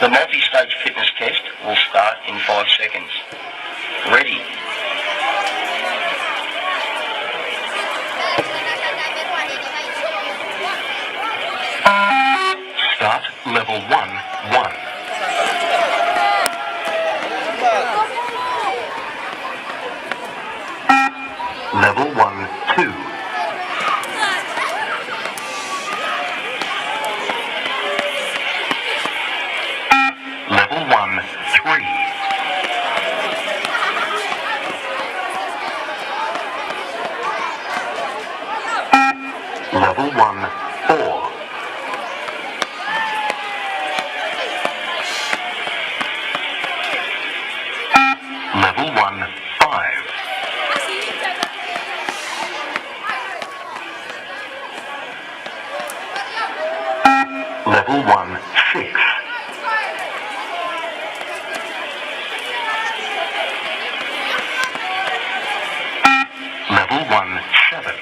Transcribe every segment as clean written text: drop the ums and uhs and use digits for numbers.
The multi-stage fitness test will start in 5 seconds. Ready? Start level 1, 1. Level 1, 2. Level 1, 3. Level 1, 4. Level 1, 5. Level 1, 6. Level 1, 7.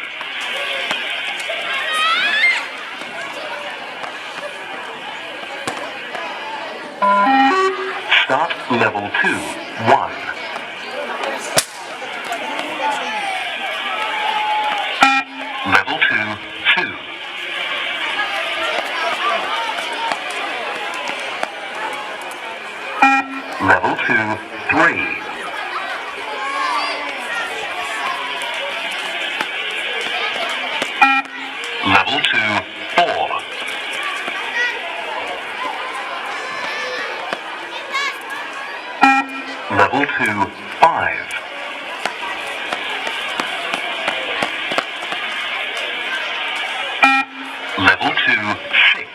Start level 2, 1. Level 2, 2. Level 2, 3. Level 2, 4. Level 2, 5. Level 2, 6.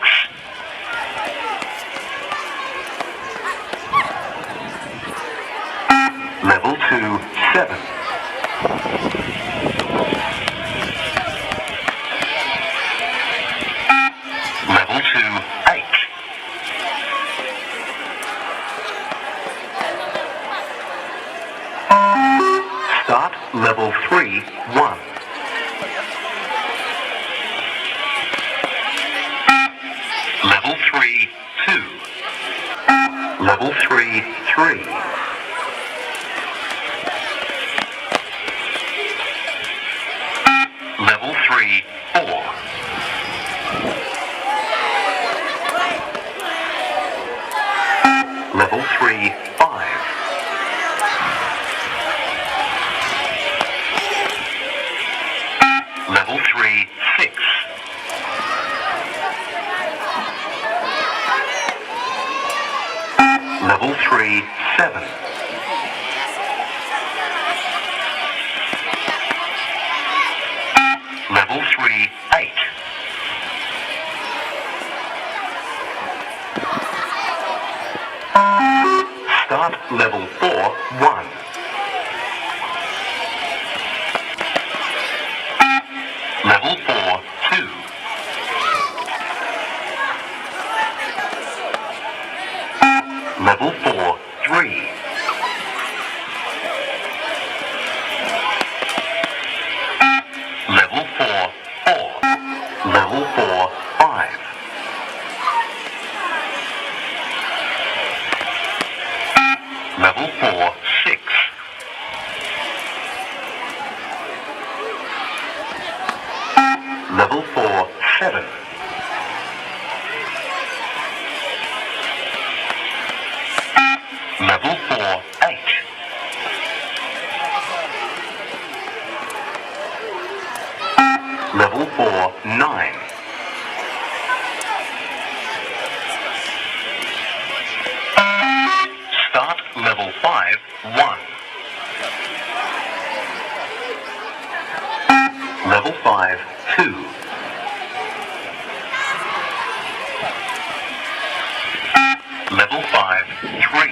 Level 2, 7. Level 2, 8. Start level 3, 1. Level 3, 2. Level 3, 3. Level 3, 4. Level 3, 5. Level 3, 6. Level 3, 7. Level 3, 8. Start level 4, 1. Level 4, 2. Level 4, 3. Level 4, 4. Level 4, 5. Level 4, 6. Level 4, 7. Level 4, 8. Level 4, 9. Start level 5, 1. Level 5, 2. Level 5, 3.